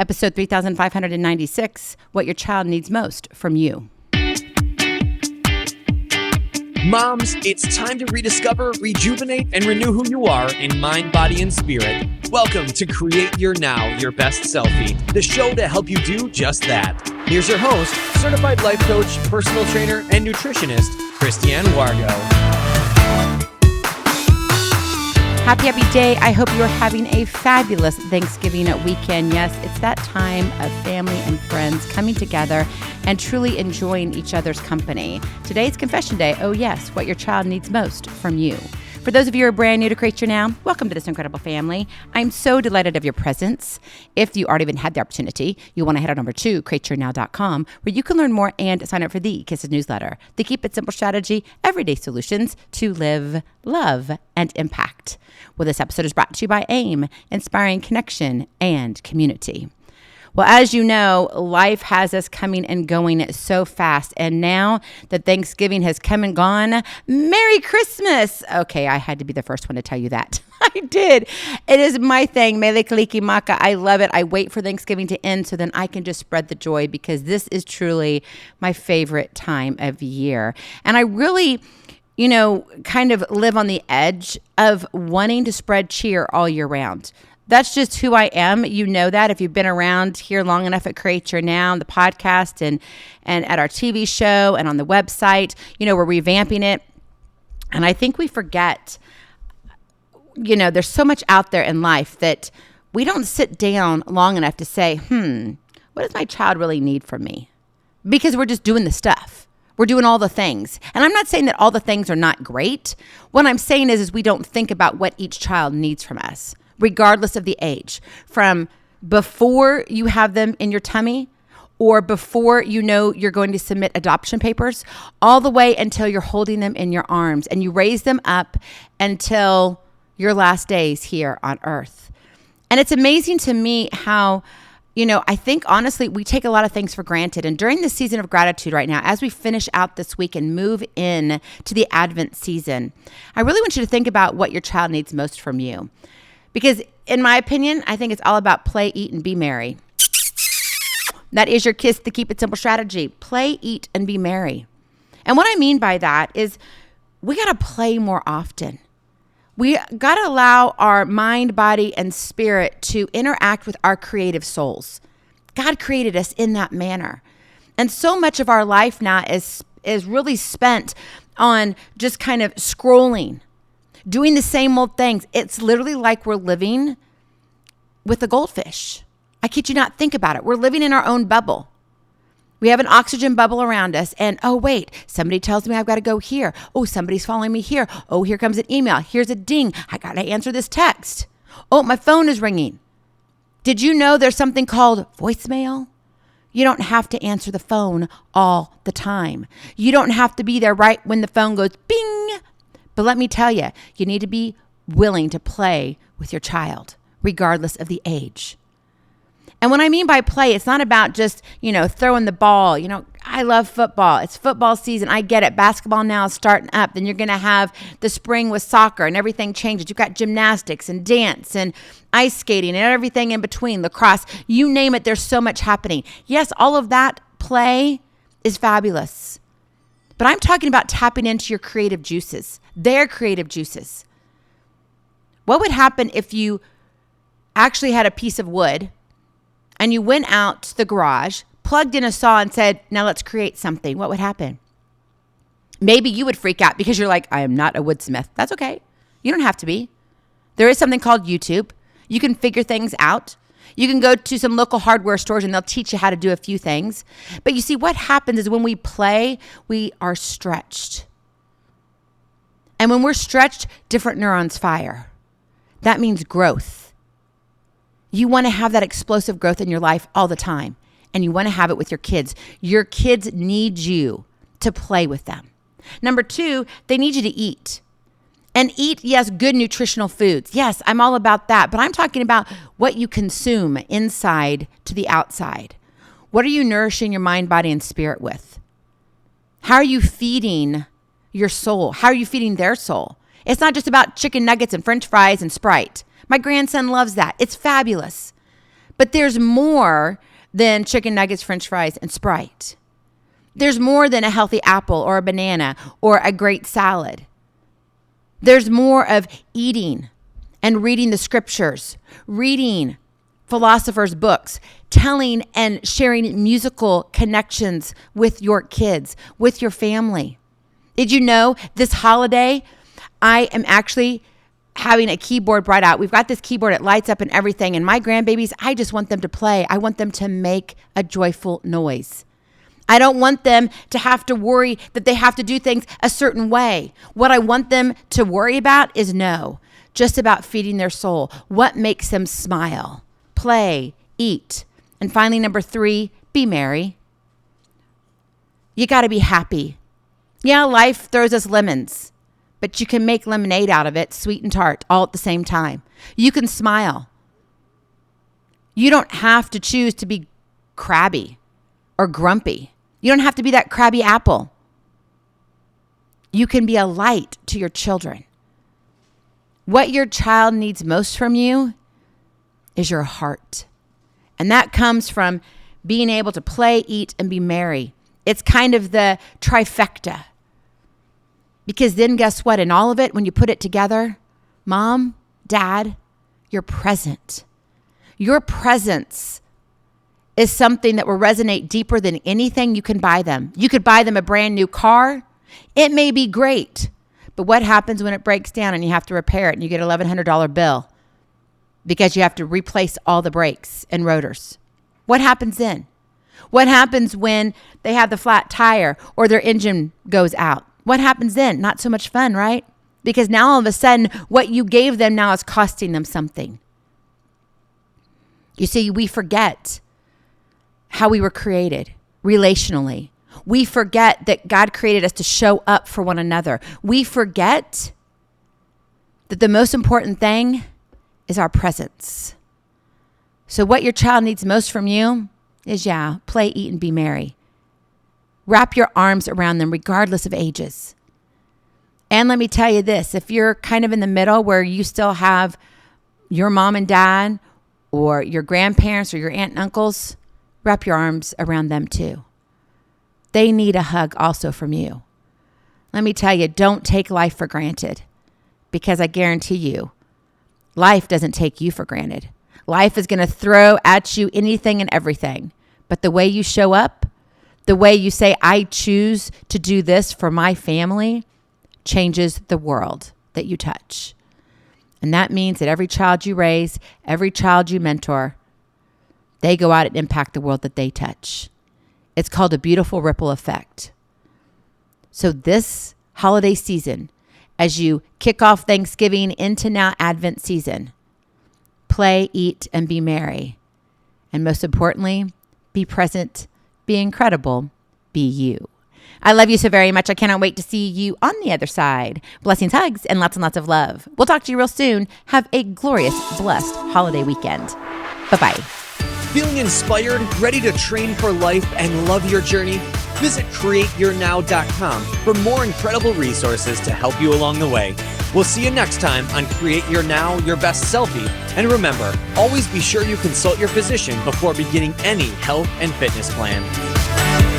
Episode 3596, What Your Child Needs Most from You. Moms, it's time to rediscover, rejuvenate, and renew who you are in mind, body, and spirit. Welcome to Create Your Now, Your Best Selfie, the show to help you do just that. Here's your host, certified life coach, personal trainer, and nutritionist, Christiane Wargo. Happy day. I hope you're having a fabulous Thanksgiving weekend. Yes, it's that time of family and friends coming together and truly enjoying each other's company. Today's confession day. Oh yes, what your child needs most from you. For those of you who are brand new to Create Your Now, welcome to this incredible family. I'm so delighted of your presence. If you already even had the opportunity, you want to head on over to createyournow.com where you can learn more and sign up for the K.I.S.S newsletter. The Keep It Simple strategy, everyday solutions to live, love, and impact. Well, this episode is brought to you by AIM, inspiring connection and community. Well, as you know, life has us coming and going so fast. And now that Thanksgiving has come and gone, Merry Christmas. Okay, I had to be the first one to tell you that. I did. It is my thing. Mele Kaliki Maka. I love it. I wait for Thanksgiving to end so then I can just spread the joy because this is truly my favorite time of year. And I really, kind of live on the edge of wanting to spread cheer all year round. That's just who I am. You know that if you've been around here long enough at Create Your Now, the podcast and at our TV show and on the website, we're revamping it. And I think we forget, there's so much out there in life that we don't sit down long enough to say, what does my child really need from me? Because we're just doing the stuff. We're doing all the things. And I'm not saying that all the things are not great. What I'm saying is we don't think about what each child needs from us, regardless of the age, from before you have them in your tummy or before you're going to submit adoption papers, all the way until you're holding them in your arms and you raise them up until your last days here on earth. And it's amazing to me how, I think honestly, we take a lot of things for granted. And during this season of gratitude right now, as we finish out this week and move in to the Advent season, I really want you to think about what your child needs most from you. Because in my opinion, I think it's all about play, eat, and be merry. That is your KISS, the Keep It Simple strategy. Play, eat, and be merry. And what I mean by that is we got to play more often. We got to allow our mind, body, and spirit to interact with our creative souls. God created us in that manner. And so much of our life now is really spent on just kind of scrolling, doing the same old things. It's literally like we're living with a goldfish. I kid you not, think about it. We're living in our own bubble. We have an oxygen bubble around us. And oh, wait, somebody tells me I've got to go here. Oh, somebody's following me here. Oh, here comes an email. Here's a ding. I got to answer this text. Oh, my phone is ringing. Did you know there's something called voicemail? You don't have to answer the phone all the time. You don't have to be there right when the phone goes bing. But let me tell you, you need to be willing to play with your child, regardless of the age. And what I mean by play, it's not about just, throwing the ball. I love football. It's football season. I get it. Basketball now is starting up. Then you're going to have the spring with soccer and everything changes. You've got gymnastics and dance and ice skating and everything in between, lacrosse. You name it, there's so much happening. Yes, all of that play is fabulous. But I'm talking about tapping into your creative juices, their creative juices. What would happen if you actually had a piece of wood and you went out to the garage, plugged in a saw and said, now let's create something? What would happen? Maybe you would freak out because you're like, I am not a woodsmith. That's okay. You don't have to be. There is something called YouTube. You can figure things out. You can go to some local hardware stores and they'll teach you how to do a few things. But you see, what happens is when we play, we are stretched. And when we're stretched, different neurons fire. That means growth. You want to have that explosive growth in your life all the time. And you want to have it with your kids. Your kids need you to play with them. Number 2, they need you to eat. And eat, yes, good nutritional foods. Yes, I'm all about that. But I'm talking about what you consume inside to the outside. What are you nourishing your mind, body, and spirit with? How are you feeding your soul? How are you feeding their soul? It's not just about chicken nuggets and French fries and Sprite. My grandson loves that. It's fabulous. But there's more than chicken nuggets, French fries, and Sprite. There's more than a healthy apple or a banana or a great salad. There's more of eating and reading the scriptures, reading philosophers' books, telling and sharing musical connections with your kids, with your family. Did you know this holiday, I am actually having a keyboard brought out. We've got this keyboard, it lights up and everything. And my grandbabies, I just want them to play. I want them to make a joyful noise. I don't want them to have to worry that they have to do things a certain way. What I want them to worry about is just about feeding their soul. What makes them smile, play, eat. And finally, number 3, be merry. You got to be happy. Yeah, life throws us lemons, but you can make lemonade out of it, sweet and tart, all at the same time. You can smile. You don't have to choose to be crabby or grumpy. You don't have to be that crabby apple. You can be a light to your children. What your child needs most from you is your heart. And that comes from being able to play, eat, and be merry. It's kind of the trifecta. Because then guess what? In all of it, when you put it together, mom, dad, you're present. Your presence is something that will resonate deeper than anything you can buy them. You could buy them a brand new car. It may be great, but what happens when it breaks down and you have to repair it and you get an $1,100 bill because you have to replace all the brakes and rotors? What happens then? What happens when they have the flat tire or their engine goes out? What happens then? Not so much fun, right? Because now all of a sudden, what you gave them now is costing them something. You see, we forget how we were created relationally. We forget that God created us to show up for one another. We forget that the most important thing is our presence. So what your child needs most from you is, play, eat, and be merry. Wrap your arms around them regardless of ages. And let me tell you this, if you're kind of in the middle where you still have your mom and dad or your grandparents or your aunt and uncles, wrap your arms around them too. They need a hug also from you. Let me tell you, don't take life for granted, because I guarantee you, life doesn't take you for granted. Life is going to throw at you anything and everything. But the way you show up, the way you say, I choose to do this for my family, changes the world that you touch. And that means that every child you raise, every child you mentor, they go out and impact the world that they touch. It's called a beautiful ripple effect. So this holiday season, as you kick off Thanksgiving into now Advent season, play, eat, and be merry. And most importantly, be present, be incredible, be you. I love you so very much. I cannot wait to see you on the other side. Blessings, hugs, and lots of love. We'll talk to you real soon. Have a glorious, blessed holiday weekend. Bye-bye. Feeling inspired, ready to train for life and love your journey? Visit createyournow.com for more incredible resources to help you along the way. We'll see you next time on Create Your Now, Your Best Selfie. And remember, always be sure you consult your physician before beginning any health and fitness plan.